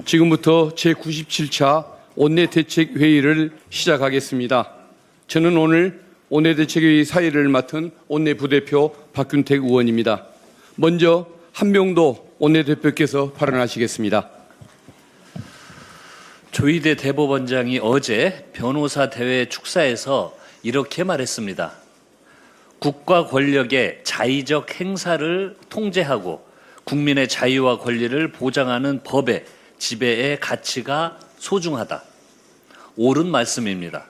지금부터 제97차 원내대책회의를 시작하겠습니다. 저는 오늘 원내대책회의 사회를 맡은 원내부대표 박균택 의원입니다. 먼저 한명도 원내대표께서 발언하시겠습니다. 조희대 대법원장이 어제 변호사 대회 축사에서 이렇게 말했습니다. 국가 권력의 자의적 행사를 통제하고 국민의 자유와 권리를 보장하는 법의 지배의 가치가 소중하다. 옳은 말씀입니다.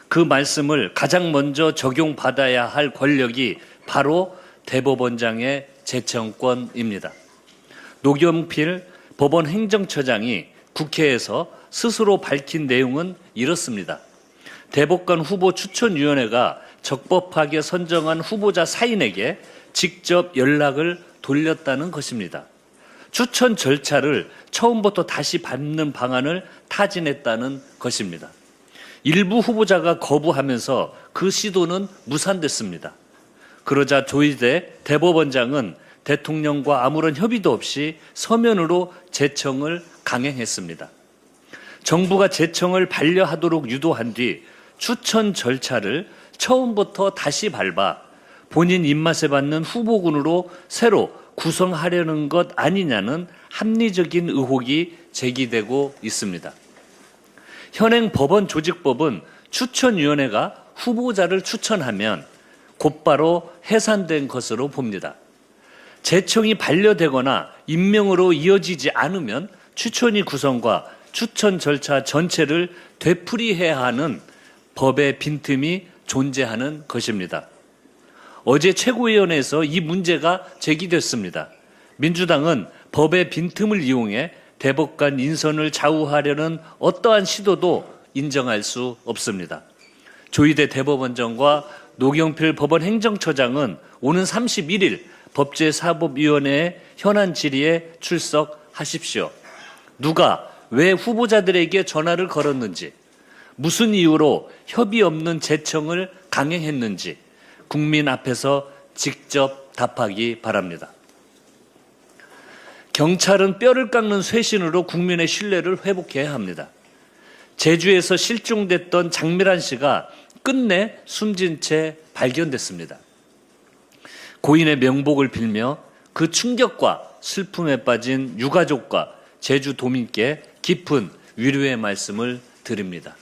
그 말씀을 가장 먼저 적용받아야 할 권력이 바로 대법원장의 제청권입니다. 노경필 법원 행정처장이 국회에서 스스로 밝힌 내용은 이렇습니다. 대법관 후보 추천위원회가 적법하게 선정한 후보자 사인에게 직접 연락을 돌렸다는 것입니다. 추천 절차를 처음부터 다시 밟는 방안을 타진했다는 것입니다. 일부 후보자가 거부하면서 그 시도는 무산됐습니다. 그러자 조희대 대법원장은 대통령과 아무런 협의도 없이 서면으로 제청을 강행했습니다. 정부가 제청을 반려하도록 유도한 뒤 추천 절차를 처음부터 다시 밟아 본인 입맛에 맞는 후보군으로 새로 구성하려는 것 아니냐는 합리적인 의혹이 제기되고 있습니다. 현행 법원 조직법은 추천위원회가 후보자를 추천하면 곧바로 해산된 것으로 봅니다. 제청이 반려되거나 임명으로 이어지지 않으면 추천위 구성과 추천 절차 전체를 되풀이해야 하는 법의 빈틈이 존재하는 것입니다. 어제 최고위원회에서 이 문제가 제기됐습니다. 민주당은 법의 빈틈을 이용해 대법관 인선을 좌우하려는 어떠한 시도도 인정할 수 없습니다. 조희대 대법원장과 노경필 법원 행정처장은 오는 31일 법제사법위원회의 현안 질의에 출석하십시오. 누가 왜 후보자들에게 전화를 걸었는지, 무슨 이유로 협의 없는 제청을 강행했는지 국민 앞에서 직접 답하기 바랍니다. 경찰은 뼈를 깎는 쇄신으로 국민의 신뢰를 회복해야 합니다. 제주에서 실종됐던 장미란 씨가 끝내 숨진 채 발견됐습니다. 고인의 명복을 빌며 그 충격과 슬픔에 빠진 유가족과 제주도민께 깊은 위로의 말씀을 드립니다.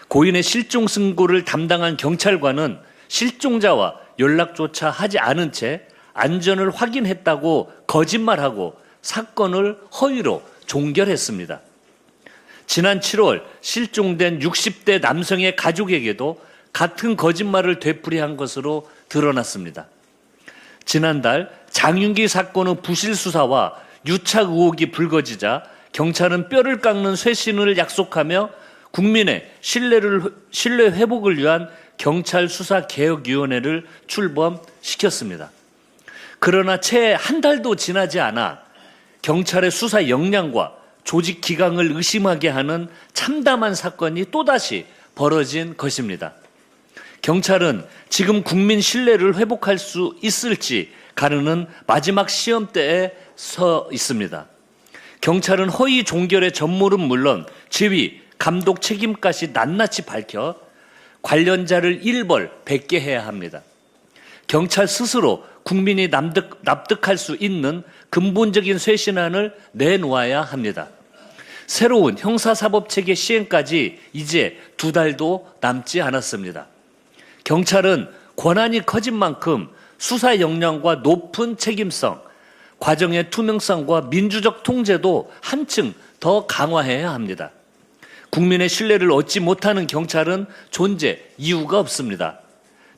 고인의 실종 신고를 담당한 경찰관은 실종자와 연락조차 하지 않은 채 안전을 확인했다고 거짓말하고 사건을 허위로 종결했습니다. 지난 7월 실종된 60대 남성의 가족에게도 같은 거짓말을 되풀이한 것으로 드러났습니다. 지난달 장윤기 사건의 부실 수사와 유착 의혹이 불거지자 경찰은 뼈를 깎는 쇄신을 약속하며 국민의 신뢰 회복을 위한 경찰 수사개혁위원회를 출범시켰습니다. 그러나 채 한 달도 지나지 않아 경찰의 수사 역량과 조직 기강을 의심하게 하는 참담한 사건이 또다시 벌어진 것입니다. 경찰은 지금 국민 신뢰를 회복할 수 있을지 가르는 마지막 시험대에 서 있습니다. 경찰은 허위 종결의 전모는 물론 지휘, 감독 책임까지 낱낱이 밝혀 관련자를 일벌백계 해야 합니다. 경찰 스스로 국민이 납득할 수 있는 근본적인 쇄신안을 내놓아야 합니다. 새로운 형사사법체계 시행까지 이제 2달도 남지 않았습니다. 경찰은 권한이 커진 만큼 수사 역량과 높은 책임성, 과정의 투명성과 민주적 통제도 한층 더 강화해야 합니다. 국민의 신뢰를 얻지 못하는 경찰은 존재 이유가 없습니다.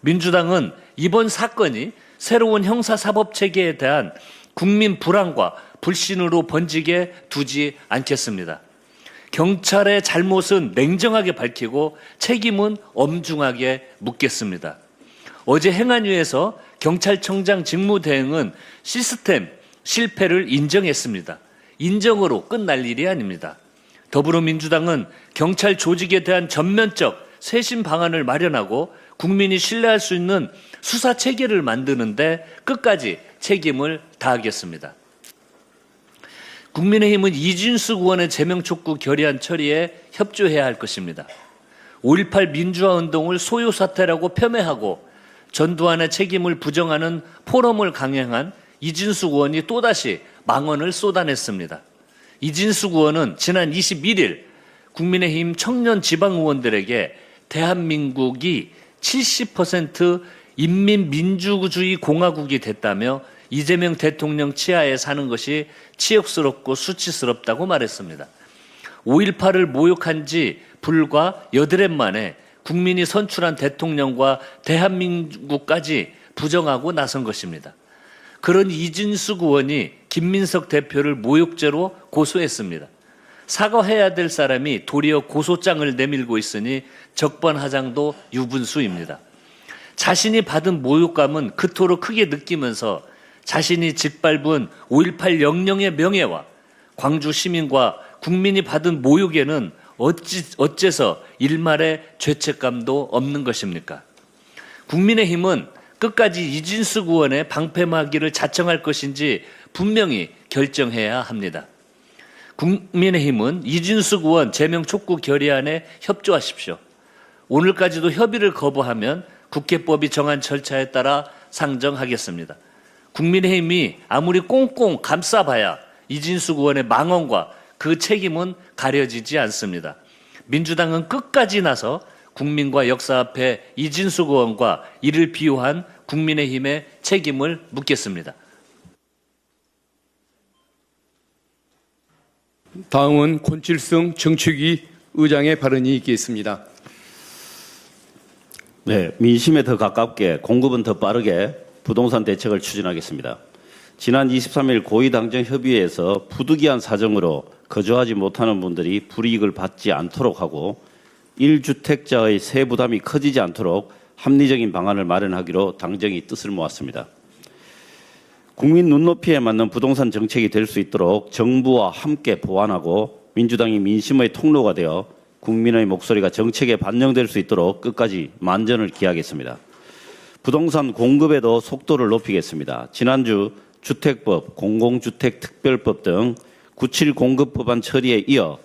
민주당은 이번 사건이 새로운 형사사법체계에 대한 국민 불안과 불신으로 번지게 두지 않겠습니다. 경찰의 잘못은 냉정하게 밝히고 책임은 엄중하게 묻겠습니다. 어제 행안위에서 경찰청장 직무대행은 시스템 실패를 인정했습니다. 인정으로 끝날 일이 아닙니다. 더불어민주당은 경찰 조직에 대한 전면적 쇄신 방안을 마련하고 국민이 신뢰할 수 있는 수사 체계를 만드는데 끝까지 책임을 다하겠습니다. 국민의힘은 이진숙 의원의 제명 촉구 결의안 처리에 협조해야 할 것입니다. 5.18 민주화 운동을 소요 사태라고 폄훼하고 전두환의 책임을 부정하는 포럼을 강행한 이진숙 의원이 또다시 망언을 쏟아냈습니다. 이진숙 의원은 지난 21일 국민의힘 청년 지방 의원들에게 대한민국이 70% 인민민주주의 공화국이 됐다며 이재명 대통령 치하에 사는 것이 치욕스럽고 수치스럽다고 말했습니다. 5.18을 모욕한 지 불과 8해 만에 국민이 선출한 대통령과 대한민국까지 부정하고 나선 것입니다. 그런 이진숙 의원이 김민석 대표를 모욕죄로 고소했습니다. 사과해야 될 사람이 도리어 고소장을 내밀고 있으니 적반하장도 유분수입니다. 자신이 받은 모욕감은 그토록 크게 느끼면서 자신이 짓밟은 5.18 영령의 명예와 광주 시민과 국민이 받은 모욕에는 어째서 일말의 죄책감도 없는 것입니까? 국민의힘은 끝까지 이진숙 의원의 방패막이를 자청할 것인지 분명히 결정해야 합니다. 국민의힘은 이진숙 의원 제명 촉구 결의안에 협조하십시오. 오늘까지도 협의를 거부하면 국회법이 정한 절차에 따라 상정하겠습니다. 국민의힘이 아무리 꽁꽁 감싸봐야 이진숙 의원의 망언과 그 책임은 가려지지 않습니다. 민주당은 끝까지 나서 국민과 역사 앞에 이진숙 의원과 이를 비유한 국민의힘의 책임을 묻겠습니다. 다음은 권칠성 정책위 의장의 발언이 있겠습니다. 네, 민심에 더 가깝게 공급은 더 빠르게 부동산 대책을 추진하겠습니다. 지난 23일 고위당정협의회에서 부득이한 사정으로 거주하지 못하는 분들이 불이익을 받지 않도록 하고 1주택자의 세부담이 커지지 않도록 합리적인 방안을 마련하기로 당정이 뜻을 모았습니다. 국민 눈높이에 맞는 부동산 정책이 될 수 있도록 정부와 함께 보완하고 민주당이 민심의 통로가 되어 국민의 목소리가 정책에 반영될 수 있도록 끝까지 만전을 기하겠습니다. 부동산 공급에도 속도를 높이겠습니다. 지난주 주택법, 공공주택특별법 등 97 공급법안 처리에 이어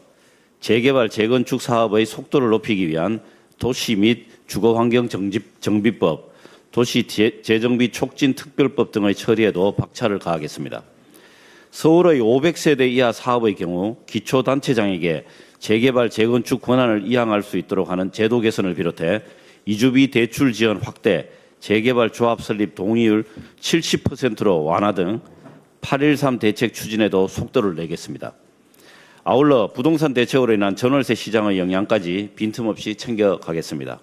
재개발, 재건축 사업의 속도를 높이기 위한 도시 및 주거환경 정비법, 도시 재정비 촉진 특별법 등의 처리에도 박차를 가하겠습니다. 서울의 500세대 이하 사업의 경우 기초단체장에게 재개발, 재건축 권한을 이양할 수 있도록 하는 제도 개선을 비롯해 이주비 대출 지원 확대, 재개발 조합 설립 동의율 70%로 완화 등 8.13 대책 추진에도 속도를 내겠습니다. 아울러 부동산 대책으로 인한 전월세 시장의 영향까지 빈틈없이 챙겨가겠습니다.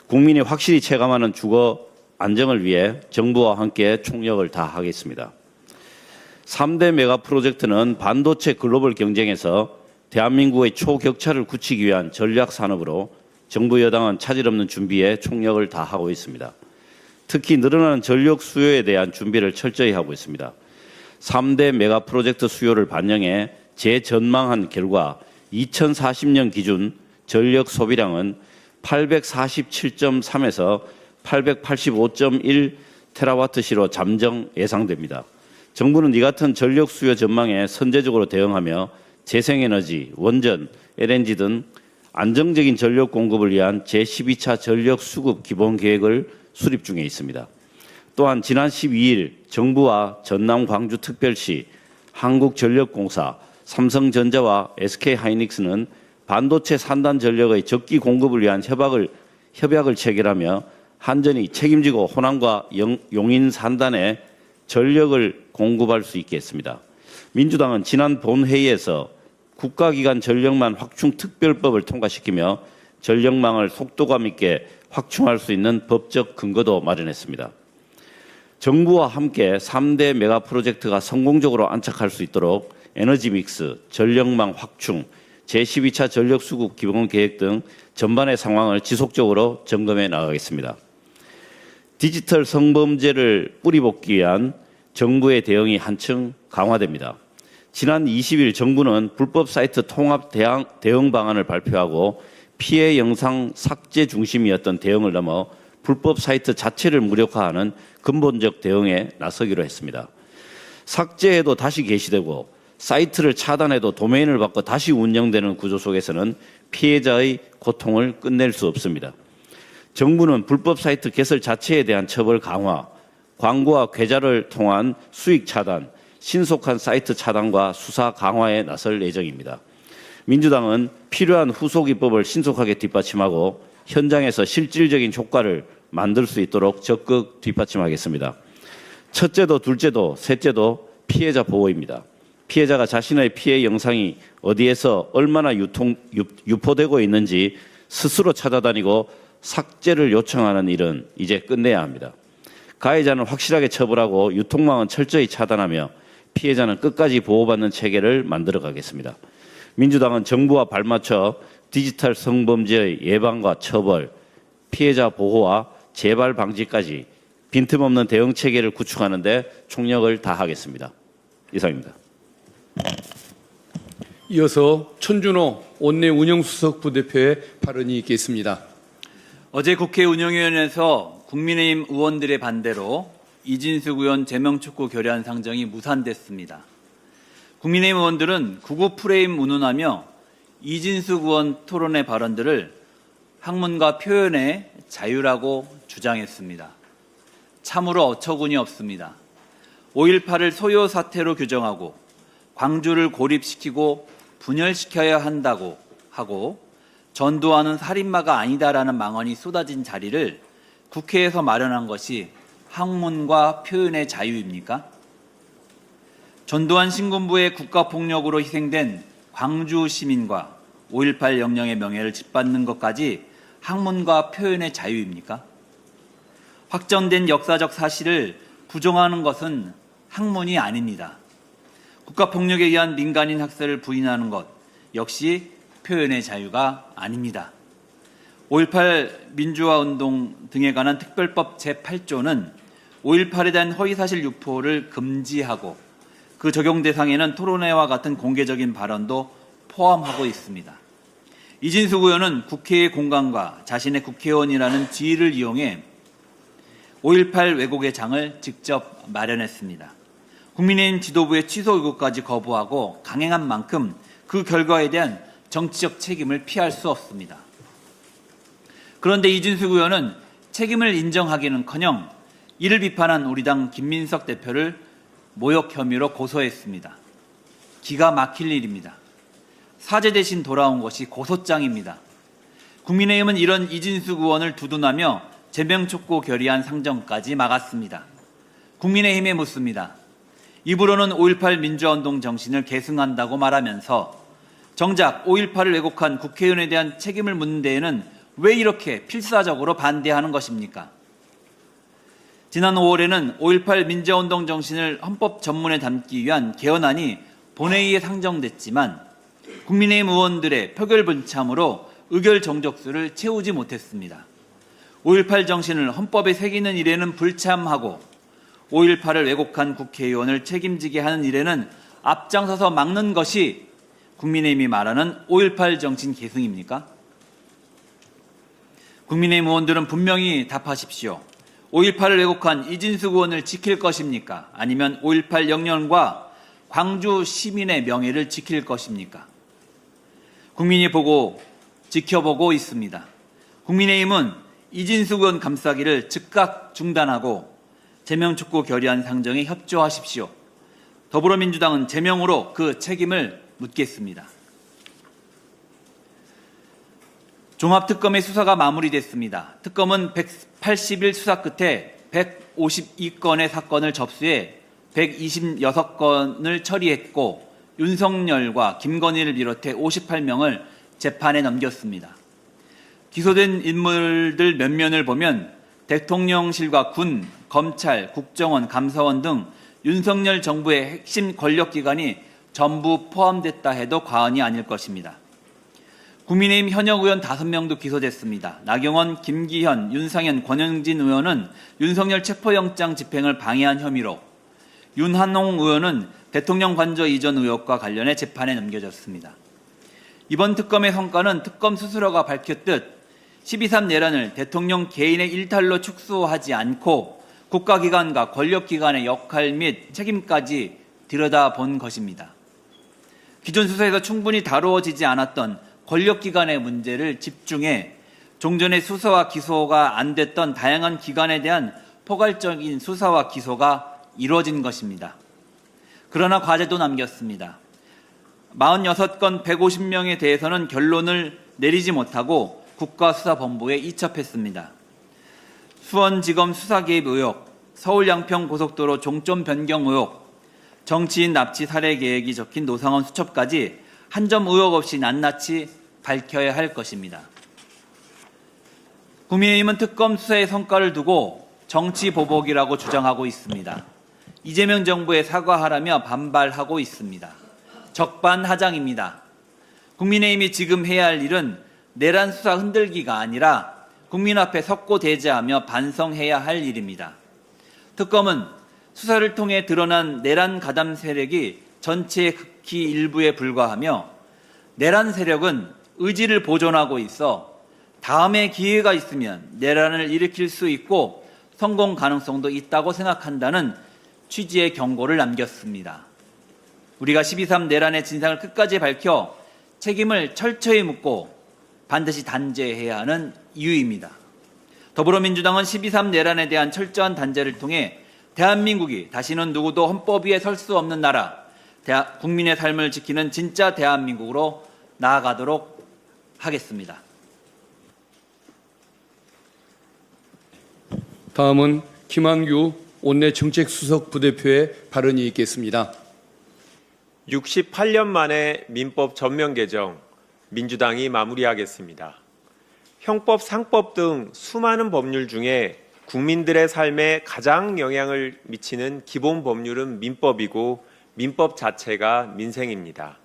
국민이 확실히 체감하는 주거 안정을 위해 정부와 함께 총력을 다하겠습니다. 3대 메가 프로젝트는 반도체 글로벌 경쟁에서 대한민국의 초격차를 굳히기 위한 전략 산업으로 정부 여당은 차질 없는 준비에 총력을 다하고 있습니다. 특히 늘어나는 전력 수요에 대한 준비를 철저히 하고 있습니다. 3대 메가 프로젝트 수요를 반영해 재전망한 결과 2040년 기준 전력 소비량은 847.3에서 885.1 테라와트시로 잠정 예상됩니다. 정부는 이 같은 전력 수요 전망에 선제적으로 대응하며 재생에너지, 원전, LNG 등 안정적인 전력 공급을 위한 제12차 전력 수급 기본 계획을 수립 중에 있습니다. 또한 지난 12일 정부와 전남 광주특별시, 한국전력공사, 삼성전자와 SK하이닉스는 반도체 산단 전력의 적기 공급을 위한 협약을 체결하며 한전이 책임지고 호남과 용인 산단에 전력을 공급할 수 있게 했습니다. 민주당은 지난 본회의에서 국가기관 전력망 확충 특별법을 통과시키며 전력망을 속도감 있게 확충할 수 있는 법적 근거도 마련했습니다. 정부와 함께 3대 메가 프로젝트가 성공적으로 안착할 수 있도록 에너지 믹스, 전력망 확충, 제12차 전력 수급 기본 계획 등 전반의 상황을 지속적으로 점검해 나가겠습니다. 디지털 성범죄를 뿌리 뽑기 위한 정부의 대응이 한층 강화됩니다. 지난 20일 정부는 불법 사이트 통합 대응 방안을 발표하고 피해 영상 삭제 중심이었던 대응을 넘어 불법 사이트 자체를 무력화하는 근본적 대응에 나서기로 했습니다. 삭제해도 다시 게시되고 사이트를 차단해도 도메인을 바꿔 다시 운영되는 구조 속에서는 피해자의 고통을 끝낼 수 없습니다. 정부는 불법 사이트 개설 자체에 대한 처벌 강화, 광고와 괴짜를 통한 수익 차단, 신속한 사이트 차단과 수사 강화에 나설 예정입니다. 민주당은 필요한 후속 입법을 신속하게 뒷받침하고 현장에서 실질적인 효과를 만들 수 있도록 적극 뒷받침하겠습니다. 첫째도 둘째도 셋째도 피해자 보호입니다. 피해자가 자신의 피해 영상이 어디에서 얼마나 유포되고 있는지 스스로 찾아다니고 삭제를 요청하는 일은 이제 끝내야 합니다. 가해자는 확실하게 처벌하고 유통망은 철저히 차단하며 피해자는 끝까지 보호받는 체계를 만들어 가겠습니다. 민주당은 정부와 발맞춰 디지털 성범죄의 예방과 처벌, 피해자 보호와 재발 방지까지 빈틈없는 대응 체계를 구축하는 데 총력을 다하겠습니다. 이상입니다. 이어서 천준호 원내 운영수석 부대표의 발언이 있겠습니다. 어제 국회 운영위원회에서 국민의힘 의원들의 반대로 이진숙 의원 제명촉구 결의안 상정이 무산됐습니다. 국민의힘 의원들은 구구 프레임 운운하며 이진숙 의원 토론의 발언들을 학문과 표현의 자유라고 주장했습니다. 참으로 어처구니 없습니다. 5.18을 소요 사태로 규정하고 광주를 고립시키고 분열시켜야 한다고 하고 전두환은 살인마가 아니다라는 망언이 쏟아진 자리를 국회에서 마련한 것이 학문과 표현의 자유입니까? 전두환 신군부의 국가폭력으로 희생된 광주 시민과 5.18 영령의 명예를 짓밟는 것까지 학문과 표현의 자유입니까? 확정된 역사적 사실을 부정하는 것은 학문이 아닙니다. 국가폭력에 의한 민간인 학살을 부인하는 것 역시 표현의 자유가 아닙니다. 5.18 민주화운동 등에 관한 특별법 제8조는 5.18에 대한 허위사실 유포를 금지하고 그 적용 대상에는 토론회와 같은 공개적인 발언도 포함하고 있습니다. 이진숙 의원은 국회의 공간과 자신의 국회의원이라는 지위를 이용해 5.18 왜곡의 장을 직접 마련했습니다. 국민의힘 지도부의 취소 의혹까지 거부하고 강행한 만큼 그 결과에 대한 정치적 책임을 피할 수 없습니다. 그런데 이진숙 의원은 책임을 인정하기는커녕 이를 비판한 우리 당 김민석 대표를 모욕 혐의로 고소했습니다. 기가 막힐 일입니다. 사죄 대신 돌아온 것이 고소장입니다. 국민의힘은 이런 이진숙 의원을 두둔하며 제명촉구 결의안 상정까지 막았습니다. 국민의힘에 묻습니다. 입으로는 5.18 민주화운동 정신을 계승한다고 말하면서 정작 5.18을 왜곡한 국회의원에 대한 책임을 묻는 데에는 왜 이렇게 필사적으로 반대하는 것입니까? 지난 5월에는 5.18 민주화운동 정신을 헌법 전문에 담기 위한 개헌안이 본회의에 상정됐지만 국민의힘 의원들의 표결 불참으로 의결 정족수를 채우지 못했습니다. 5.18 정신을 헌법에 새기는 일에는 불참하고 5.18을 왜곡한 국회의원을 책임지게 하는 일에는 앞장서서 막는 것이 국민의힘이 말하는 5.18 정신 계승입니까? 국민의힘 의원들은 분명히 답하십시오. 5.18을 왜곡한 이진숙 의원을 지킬 것입니까? 아니면 5.18 영령과 광주 시민의 명예를 지킬 것입니까? 국민이 지켜보고 있습니다. 국민의힘은 이진숙 의원 감싸기를 즉각 중단하고 제명촉구 결의안 상정에 협조하십시오. 더불어민주당은 제명으로 그 책임을 묻겠습니다. 종합특검의 수사가 마무리됐습니다. 특검은 180일 수사 끝에 152건의 사건을 접수해 126건을 처리했고 윤석열과 김건희를 비롯해 58명을 재판에 넘겼습니다. 기소된 인물들 면면을 보면 대통령실과 군, 검찰, 국정원, 감사원 등 윤석열 정부의 핵심 권력기관이 전부 포함됐다 해도 과언이 아닐 것입니다. 국민의힘 현역 의원 5명도 기소됐습니다. 나경원, 김기현, 윤상현, 권영진 의원은 윤석열 체포영장 집행을 방해한 혐의로, 윤한홍 의원은 대통령 관저 이전 의혹과 관련해 재판에 넘겨졌습니다. 이번 특검의 성과는 특검 스스로가 밝혔듯 12.3 내란을 대통령 개인의 일탈로 축소하지 않고 국가기관과 권력기관의 역할 및 책임까지 들여다본 것입니다. 기존 수사에서 충분히 다루어지지 않았던 권력기관의 문제를 집중해 종전의 수사와 기소가 안 됐던 다양한 기관에 대한 포괄적인 수사와 기소가 이루어진 것입니다. 그러나 과제도 남겼습니다. 46건 150명에 대해서는 결론을 내리지 못하고 국가수사본부에 이첩했습니다. 수원지검 수사 개입 의혹, 서울 양평 고속도로 종점 변경 의혹, 정치인 납치 살해 계획이 적힌 노상원 수첩까지 한 점 의혹 없이 낱낱이 밝혀야 할 것입니다. 국민의힘은 특검 수사의 성과를 두고 정치 보복이라고 주장하고 있습니다. 이재명 정부에 사과하라며 반발하고 있습니다. 적반하장입니다. 국민의힘이 지금 해야 할 일은 내란 수사 흔들기가 아니라 국민 앞에 섰고 대제하며 반성해야 할 일입니다. 특검은 수사를 통해 드러난 내란 가담 세력이 전체의 극히 일부에 불과하며 내란 세력은 의지를 보존하고 있어 다음에 기회가 있으면 내란을 일으킬 수 있고 성공 가능성도 있다고 생각한다는 취지의 경고를 남겼습니다. 우리가 12.3 내란의 진상을 끝까지 밝혀 책임을 철저히 묻고 반드시 단죄해야 하는 이유입니다. 더불어민주당은 12.3 내란에 대한 철저한 단죄를 통해 대한민국이 다시는 누구도 헌법 위에 설 수 없는 나라, 국민의 삶을 지키는 진짜 대한민국으로 나아가도록 하겠습니다. 다음은 김한규 원내 정책수석 부대표의 발언이 있겠습니다. 68년 만에 민법 전면 개정, 민주당이 마무리하겠습니다. 형법, 상법 등 수많은 법률 중에 국민들의 삶에 가장 영향을 미치는 기본 법률은 민법이고 민법 자체가 민생입니다.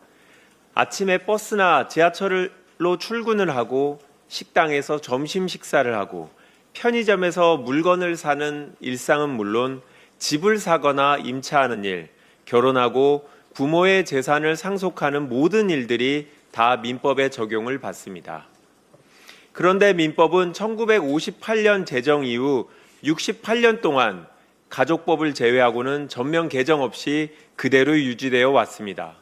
아침에 버스나 지하철로 출근을 하고 식당에서 점심 식사를 하고 편의점에서 물건을 사는 일상은 물론 집을 사거나 임차하는 일, 결혼하고 부모의 재산을 상속하는 모든 일들이 다 민법의 적용을 받습니다. 그런데 민법은 1958년 제정 이후 68년 동안 가족법을 제외하고는 전면 개정 없이 그대로 유지되어 왔습니다.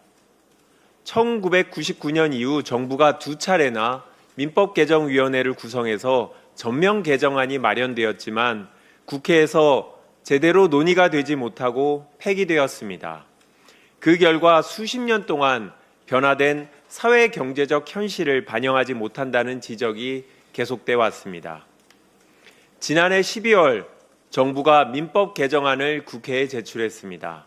1999년 이후 정부가 2차례나 민법개정위원회를 구성해서 전면 개정안이 마련되었지만 국회에서 제대로 논의가 되지 못하고 폐기되었습니다. 그 결과 수십 년 동안 변화된 사회 경제적 현실을 반영하지 못한다는 지적이 계속돼 왔습니다. 지난해 12월 정부가 민법 개정안을 국회에 제출했습니다.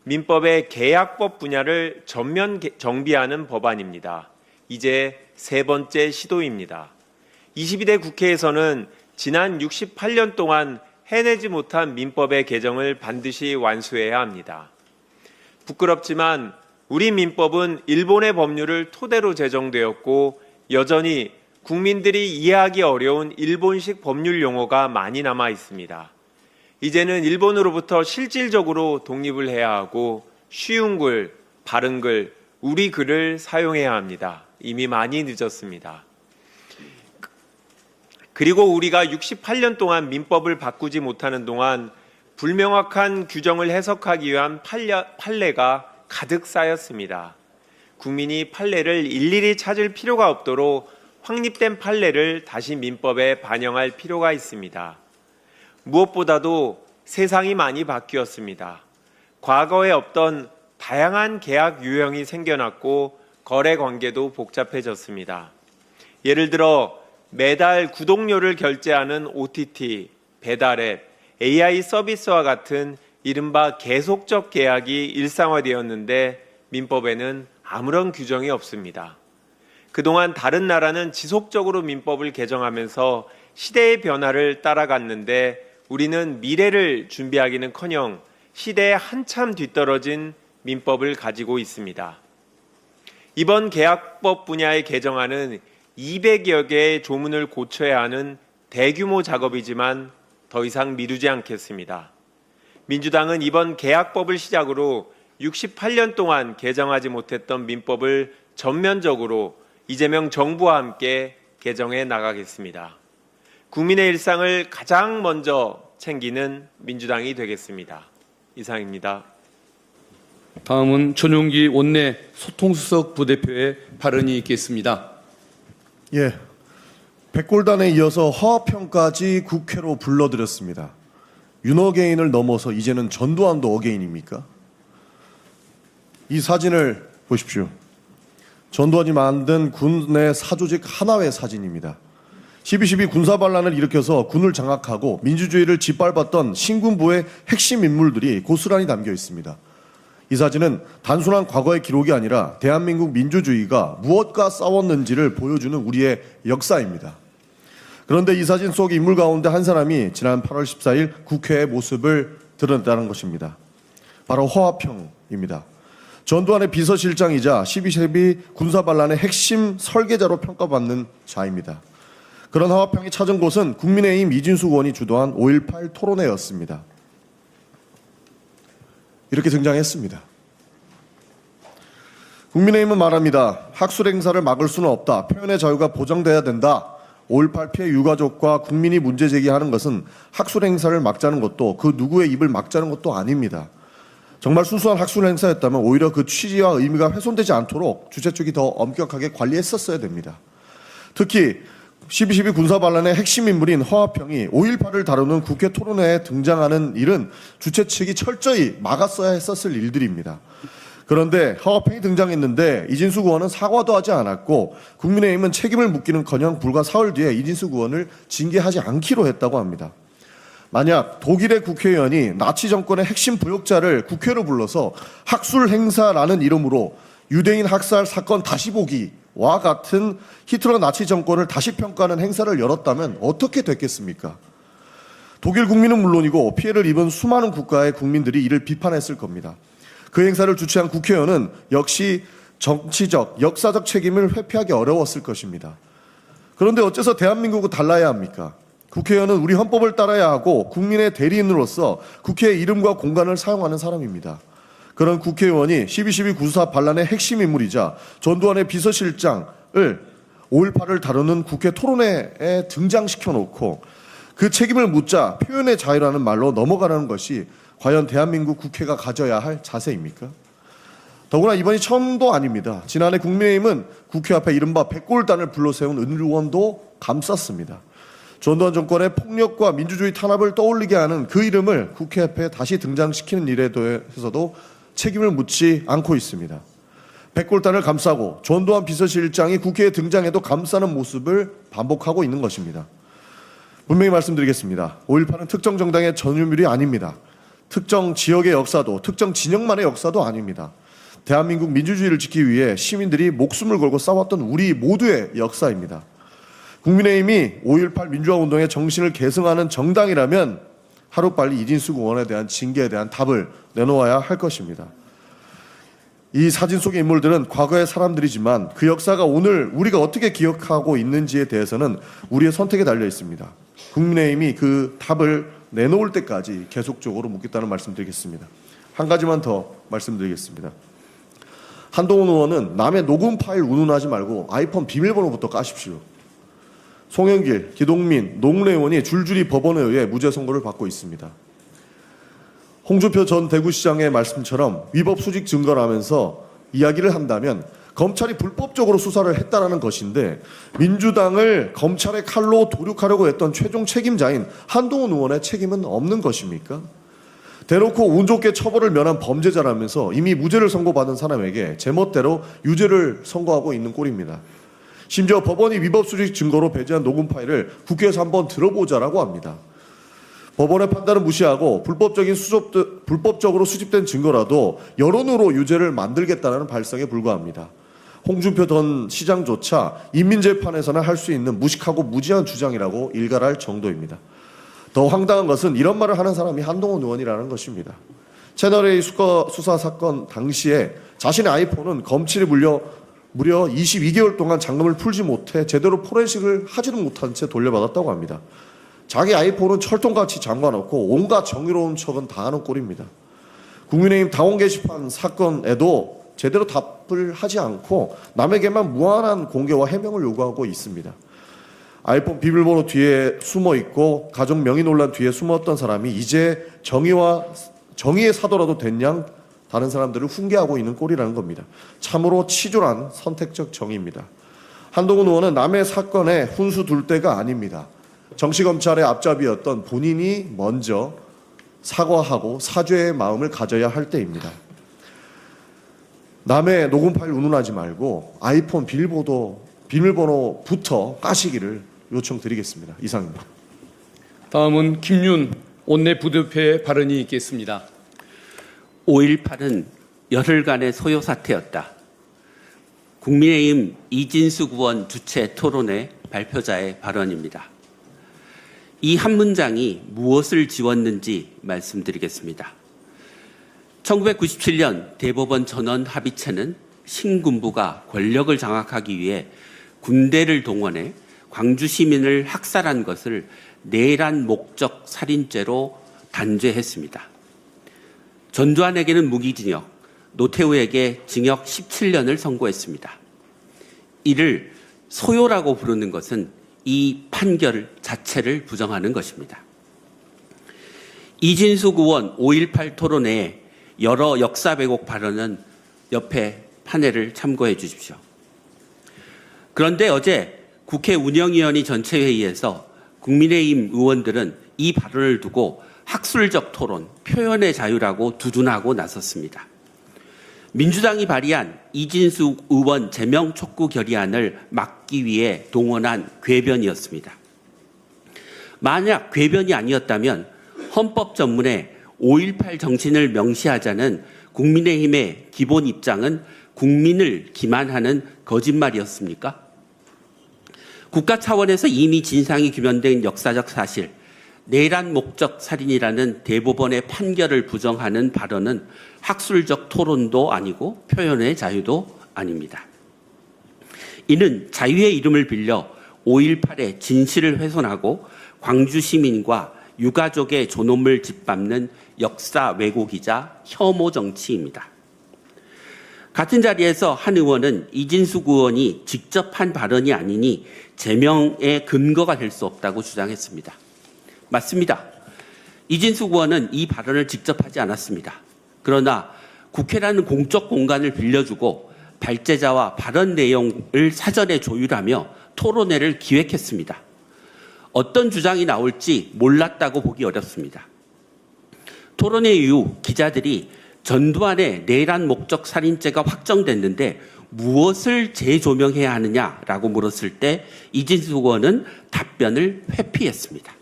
민법의 계약법 분야를 전면 정비하는 법안입니다. 이제 세 번째 시도입니다. 22대 국회에서는 지난 68년 동안 해내지 못한 민법의 개정을 반드시 완수해야 합니다. 부끄럽지만 우리 민법은 일본의 법률을 토대로 제정되었고 여전히 국민들이 이해하기 어려운 일본식 법률 용어가 많이 남아 있습니다. 이제는 일본으로부터 실질적으로 독립을 해야 하고 쉬운 글, 바른 글, 우리 글을 사용해야 합니다. 이미 많이 늦었습니다. 그리고 우리가 68년 동안 민법을 바꾸지 못하는 동안 불명확한 규정을 해석하기 위한 판례가 가득 쌓였습니다. 국민이 판례를 일일이 찾을 필요가 없도록 확립된 판례를 다시 민법에 반영할 필요가 있습니다. 무엇보다도 세상이 많이 바뀌었습니다. 과거에 없던 다양한 계약 유형이 생겨났고 거래 관계도 복잡해졌습니다. 예를 들어 매달 구독료를 결제하는 OTT, 배달앱, AI 서비스와 같은 이른바 계속적 계약이 일상화되었는데 민법에는 아무런 규정이 없습니다. 그동안 다른 나라는 지속적으로 민법을 개정하면서 시대의 변화를 따라갔는데 우리는 미래를 준비하기는커녕 시대에 한참 뒤떨어진 민법을 가지고 있습니다. 이번 계약법 분야의 개정안은 200여 개의 조문을 고쳐야 하는 대규모 작업이지만 더 이상 미루지 않겠습니다. 민주당은 이번 계약법을 시작으로 68년 동안 개정하지 못했던 민법을 전면적으로 이재명 정부와 함께 개정해 나가겠습니다. 국민의 일상을 가장 먼저 챙기는 민주당이 되겠습니다. 이상입니다. 다음은 전용기 원내 소통수석 부대표의 발언이 있겠습니다. 예, 백골단에 이어서 화합형까지 국회로 불러들였습니다. 윤어게인을 넘어서 이제는 전두환도 어게인입니까? 이 사진을 보십시오. 전두환이 만든 군의 사조직 하나의 사진입니다. 12.12 군사반란을 일으켜서 군을 장악하고 민주주의를 짓밟았던 신군부의 핵심 인물들이 고스란히 담겨 있습니다. 이 사진은 단순한 과거의 기록이 아니라 대한민국 민주주의가 무엇과 싸웠는지를 보여주는 우리의 역사입니다. 그런데 이 사진 속 인물 가운데 한 사람이 지난 8월 14일 국회의 모습을 드러냈다는 것입니다. 바로 허화평입니다. 전두환의 비서실장이자 12.12 군사반란의 핵심 설계자로 평가받는 자입니다. 그런 허화평이 찾은 곳은 국민의힘 이진숙 의원이 주도한 5.18 토론회였습니다. 이렇게 등장했습니다. 국민의힘은 말합니다. 학술 행사를 막을 수는 없다. 표현의 자유가 보장돼야 된다. 5.18 피해 유가족과 국민이 문제 제기하는 것은 학술 행사를 막자는 것도 그 누구의 입을 막자는 것도 아닙니다. 정말 순수한 학술 행사였다면 오히려 그 취지와 의미가 훼손되지 않도록 주최 측이 더 엄격하게 관리했었어야 됩니다. 특히 12.12 군사반란의 핵심 인물인 허화평이 5.18을 다루는 국회 토론회에 등장하는 일은 주최 측이 철저히 막았어야 했었을 일들입니다. 그런데 허화평이 등장했는데 이진숙 의원은 사과도 하지 않았고 국민의힘은 책임을 묻기는커녕 불과 사흘 뒤에 이진숙 의원을 징계하지 않기로 했다고 합니다. 만약 독일의 국회의원이 나치 정권의 핵심 부역자를 국회로 불러서 학술 행사라는 이름으로 유대인 학살 사건 다시 보기와 같은 히틀러 나치 정권을 다시 평가하는 행사를 열었다면 어떻게 됐겠습니까? 독일 국민은 물론이고 피해를 입은 수많은 국가의 국민들이 이를 비판했을 겁니다. 그 행사를 주최한 국회의원은 역시 정치적, 역사적 책임을 회피하기 어려웠을 것입니다. 그런데 어째서 대한민국은 달라야 합니까? 국회의원은 우리 헌법을 따라야 하고 국민의 대리인으로서 국회의 이름과 공간을 사용하는 사람입니다. 그런 국회의원이 12.12 군사반란의 핵심 인물이자 전두환의 비서실장을 5.18을 다루는 국회 토론회에 등장시켜 놓고 그 책임을 묻자 표현의 자유라는 말로 넘어가는 것이 과연 대한민국 국회가 가져야 할 자세입니까? 더구나 이번이 처음도 아닙니다. 지난해 국민의힘은 국회 앞에 이른바 백골단을 불러세운 은 의원도 감쌌습니다. 전두환 정권의 폭력과 민주주의 탄압을 떠올리게 하는 그 이름을 국회 앞에 다시 등장시키는 일에 대해서도 책임을 묻지 않고 있습니다. 백골단을 감싸고 전두환 비서실장이 국회에 등장해도 감싸는 모습을 반복하고 있는 것입니다. 분명히 말씀드리겠습니다. 5.18은 특정 정당의 전유물이 아닙니다. 특정 지역의 역사도 특정 진영만의 역사도 아닙니다. 대한민국 민주주의를 지키기 위해 시민들이 목숨을 걸고 싸웠던 우리 모두의 역사입니다. 국민의힘이 5.18 민주화운동의 정신을 계승하는 정당이라면 하루빨리 이진숙 의원에 대한 징계에 대한 답을 내놓아야 할 것입니다. 이 사진 속의 인물들은 과거의 사람들이지만 그 역사가 오늘 우리가 어떻게 기억하고 있는지에 대해서는 우리의 선택에 달려 있습니다. 국민의힘이 그 답을 내놓을 때까지 계속적으로 묻겠다는 말씀드리겠습니다. 한 가지만 더 말씀드리겠습니다. 한동훈 의원은 남의 녹음 파일 운운하지 말고 아이폰 비밀번호부터 까십시오. 송영길, 기동민, 노무래 의원이 줄줄이 법원에 의해 무죄 선고를 받고 있습니다. 홍준표 전 대구시장의 말씀처럼 위법 수직 증거라면서 이야기를 한다면 검찰이 불법적으로 수사를 했다라는 것인데 민주당을 검찰의 칼로 도륙하려고 했던 최종 책임자인 한동훈 의원의 책임은 없는 것입니까? 대놓고 운 좋게 처벌을 면한 범죄자라면서 이미 무죄를 선고받은 사람에게 제멋대로 유죄를 선고하고 있는 꼴입니다. 심지어 법원이 위법 수직 증거로 배제한 녹음 파일을 국회에서 한번 들어보자라고 합니다. 법원의 판단을 무시하고 불법적으로 수집된 증거라도 여론으로 유죄를 만들겠다는 발상에 불과합니다. 홍준표 전 시장조차 인민재판에서는 할 수 있는 무식하고 무지한 주장이라고 일갈할 정도입니다. 더 황당한 것은 이런 말을 하는 사람이 한동훈 의원이라는 것입니다. 채널A 수사 사건 당시에 자신의 아이폰은 검찰이 무려 22개월 동안 잔금을 풀지 못해 제대로 포렌식을 하지도 못한 채 돌려받았다고 합니다. 자기 아이폰은 철통같이 잠가놓고 온갖 정의로운 척은 다 하는 꼴입니다. 국민의힘 당원 게시판 사건에도 제대로 답을 하지 않고 남에게만 무한한 공개와 해명을 요구하고 있습니다. 아이폰 비밀번호 뒤에 숨어있고 가족 명의 논란 뒤에 숨었던 사람이 이제 정의의 사도라도 된 양 다른 사람들을 훈계하고 있는 꼴이라는 겁니다. 참으로 치졸한 선택적 정의입니다. 한동훈 의원은 남의 사건에 훈수 둘 때가 아닙니다. 정치검찰의 앞잡이였던 본인이 먼저 사과하고 사죄의 마음을 가져야 할 때입니다. 남의 녹음 파일 운운하지 말고 아이폰 비밀번호부터 까시기를 요청드리겠습니다. 이상입니다. 다음은 김윤 원내 부대표의 발언이 있겠습니다. 5.18은 열흘간의 소요 사태였다. 국민의힘 이진숙 의원 주최 토론회 발표자의 발언입니다. 이 한 문장이 무엇을 지웠는지 말씀드리겠습니다. 1997년 대법원 전원 합의체는 신군부가 권력을 장악하기 위해 군대를 동원해 광주 시민을 학살한 것을 내란 목적 살인죄로 단죄했습니다. 전두환에게는 무기징역, 노태우에게 징역 17년을 선고했습니다. 이를 소요라고 부르는 것은 이 판결 자체를 부정하는 것입니다. 이진숙 의원 5.18 토론회에 여러 역사 왜곡 발언은 옆에 판례를 참고해 주십시오. 그런데 어제 국회 운영위원회 전체회의에서 국민의힘 의원들은 이 발언을 두고 학술적 토론, 표현의 자유라고 두둔하고 나섰습니다. 민주당이 발의한 이진숙 의원 제명 촉구 결의안을 막기 위해 동원한 궤변이었습니다. 만약 궤변이 아니었다면 헌법 전문에 5.18 정신을 명시하자는 국민의힘의 기본 입장은 국민을 기만하는 거짓말이었습니까? 국가 차원에서 이미 진상이 규명된 역사적 사실, 내란 목적 살인이라는 대법원의 판결을 부정하는 발언은 학술적 토론도 아니고 표현의 자유도 아닙니다. 이는 자유의 이름을 빌려 5.18의 진실을 훼손하고 광주 시민과 유가족의 존엄을 짓밟는 역사 왜곡이자 혐오 정치입니다. 같은 자리에서 한 의원은 이진숙 의원이 직접 한 발언이 아니니 제명의 근거가 될 수 없다고 주장했습니다. 맞습니다. 이진숙 의원은 이 발언을 직접 하지 않았습니다. 그러나 국회라는 공적 공간을 빌려주고 발제자와 발언 내용을 사전에 조율하며 토론회를 기획했습니다. 어떤 주장이 나올지 몰랐다고 보기 어렵습니다. 토론회 이후 기자들이 전두환의 내란 목적 살인죄가 확정됐는데 무엇을 재조명해야 하느냐라고 물었을 때 이진숙 의원은 답변을 회피했습니다.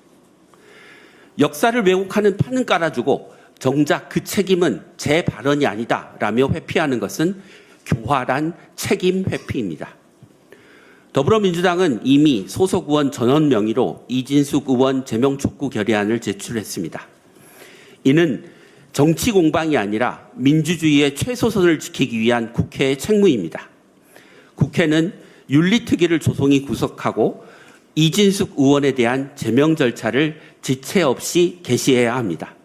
역사를 왜곡하는 판은 깔아주고 정작 그 책임은 제 발언이 아니다라며 회피하는 것은 교활한 책임 회피입니다. 더불어민주당은 이미 소속 의원 전원 명의로 이진숙 의원 제명 촉구 결의안을 제출했습니다. 이는 정치 공방이 아니라 민주주의의 최소선을 지키기 위한 국회의 책무입니다. 국회는 윤리특위를 조속히 구성하고 이진숙 의원에 대한 제명 절차를 지체 없이 개시해야 합니다.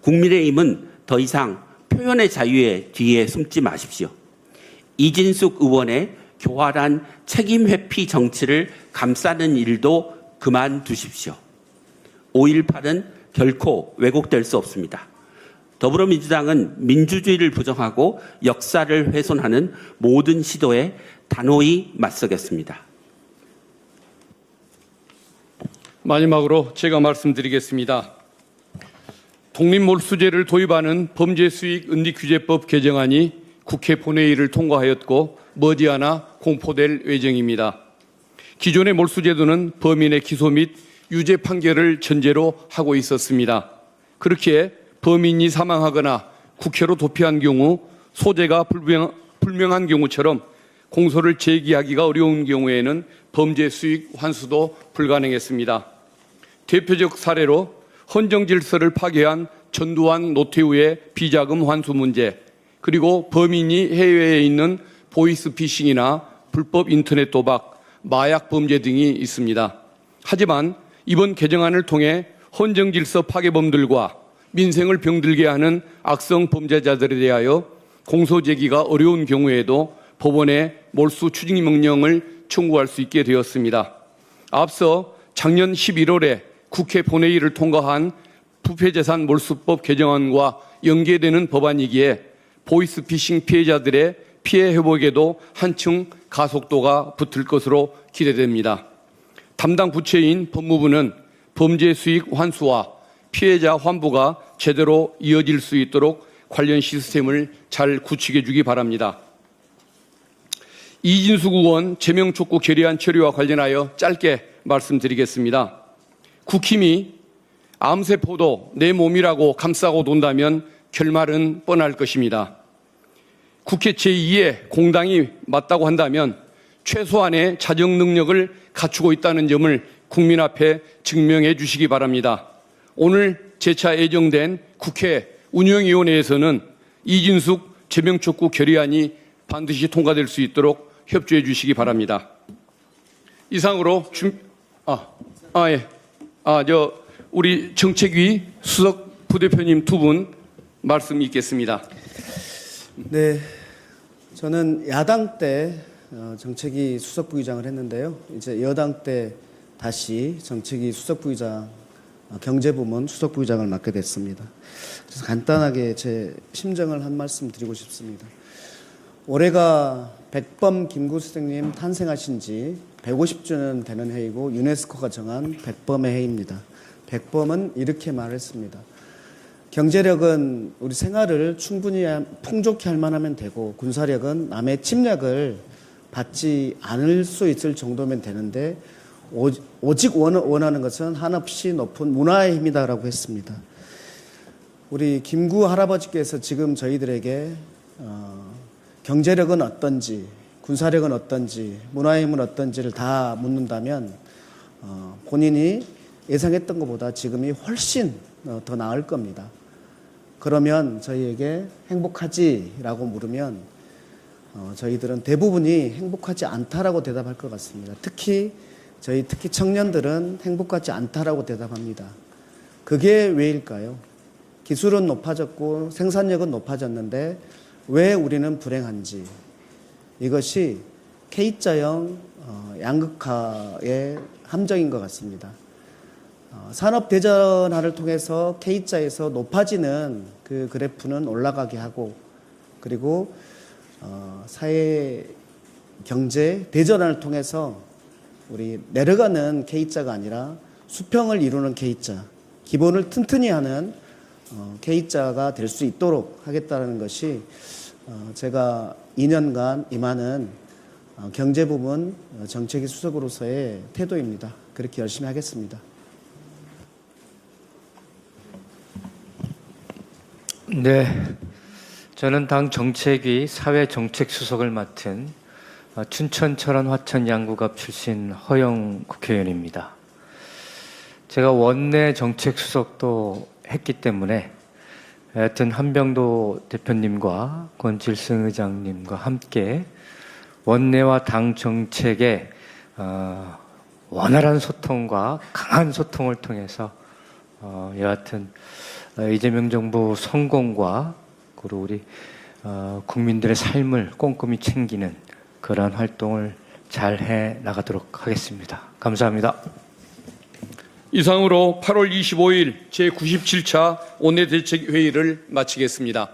국민의힘은 더 이상 표현의 자유의 뒤에 숨지 마십시오. 이진숙 의원의 교활한 책임 회피 정치를 감싸는 일도 그만두십시오. 5.18은 결코 왜곡될 수 없습니다. 더불어민주당은 민주주의를 부정하고 역사를 훼손하는 모든 시도에 단호히 맞서겠습니다. 마지막으로 제가 말씀드리겠습니다. 독립몰수제를 도입하는 범죄수익은닉규제법 개정안이 국회 본회의를 통과하였고 머지않아 공포될 예정입니다. 기존의 몰수제도는 범인의 기소 및 유죄 판결을 전제로 하고 있었습니다. 그렇기에 범인이 사망하거나 국회로 도피한 경우 소재가 불명한 경우처럼 공소를 제기하기가 어려운 경우에는 범죄 수익 환수도 불가능했습니다. 대표적 사례로 헌정 질서를 파괴한 전두환 노태우의 비자금 환수 문제, 그리고 범인이 해외에 있는 보이스피싱이나 불법 인터넷 도박, 마약 범죄 등이 있습니다. 하지만 이번 개정안을 통해 헌정 질서 파괴범들과 민생을 병들게 하는 악성 범죄자들에 대하여 공소 제기가 어려운 경우에도 법원에 몰수 추징 명령을 청구할 수 있게 되었습니다. 앞서 작년 11월에 국회 본회의를 통과한 부패재산 몰수법 개정안과 연계되는 법안이기에 보이스피싱 피해자들의 피해 회복에도 한층 가속도가 붙을 것으로 기대됩니다. 담당 부처인 법무부는 범죄 수익 환수와 피해자 환부가 제대로 이어질 수 있도록 관련 시스템을 잘 구축해 주기 바랍니다. 이진숙 의원 제명 촉구 결의안 처리와 관련하여 짧게 말씀드리겠습니다. 국힘이 암세포도 내 몸이라고 감싸고 논다면 결말은 뻔할 것입니다. 국회 제2의 공당이 맞다고 한다면 최소한의 자정 능력을 갖추고 있다는 점을 국민 앞에 증명해 주시기 바랍니다. 오늘 재차 예정된 국회 운영위원회에서는 이진숙 제명 촉구 결의안이 반드시 통과될 수 있도록 협조해 주시기 바랍니다. 이상으로 우리 정책위 수석 부대표님 두 분 말씀 있겠습니다. 네, 저는 야당 때 정책위 수석부의장을 했는데요. 이제 여당 때 다시 정책위 수석부의장, 경제부문 수석부의장을 맡게 됐습니다. 그래서 간단하게 제 심정을 한 말씀 드리고 싶습니다. 올해가 백범 김구 선생님 탄생하신 지 150주년 되는 해이고 유네스코가 정한 백범의 해입니다. 백범은 이렇게 말했습니다. 경제력은 우리 생활을 충분히 풍족히 할 만하면 되고 군사력은 남의 침략을 받지 않을 수 있을 정도면 되는데 오직 원하는 것은 한없이 높은 문화의 힘이다라고 했습니다. 우리 김구 할아버지께서 지금 저희들에게 경제력은 어떤지, 군사력은 어떤지, 문화의 힘은 어떤지를 다 묻는다면 본인이 예상했던 것보다 지금이 훨씬 더 나을 겁니다. 그러면 저희에게 행복하지라고 물으면 저희들은 대부분이 행복하지 않다라고 대답할 것 같습니다. 특히 청년들은 행복하지 않다라고 대답합니다. 그게 왜일까요? 기술은 높아졌고 생산력은 높아졌는데 왜 우리는 불행한지, 이것이 K자형 양극화의 함정인 것 같습니다. 산업대전화를 통해서 K자에서 높아지는 그 그래프는 올라가게 하고, 그리고 사회 경제 대전환을 통해서 우리 내려가는 K자가 아니라 수평을 이루는 K자, 기본을 튼튼히 하는 K자가 될 수 있도록 하겠다는 것이 제가 2년간 임하는 경제부문 정책위 수석으로서의 태도입니다. 그렇게 열심히 하겠습니다. 네, 저는 당 정책위 사회정책수석을 맡은 춘천, 철원, 화천, 양구갑 출신 허영 국회의원입니다. 제가 원내 정책수석도 했기 때문에 하여튼 한병도 대표님과 권칠승 의장님과 함께 원내와 당 정책의 원활한 소통과 강한 소통을 통해서 여하튼 이재명 정부 성공과 그리고 우리 국민들의 삶을 꼼꼼히 챙기는 그러한 활동을 잘 해 나가도록 하겠습니다. 감사합니다. 이상으로 8월 25일 제97차 원내대책회의를 마치겠습니다.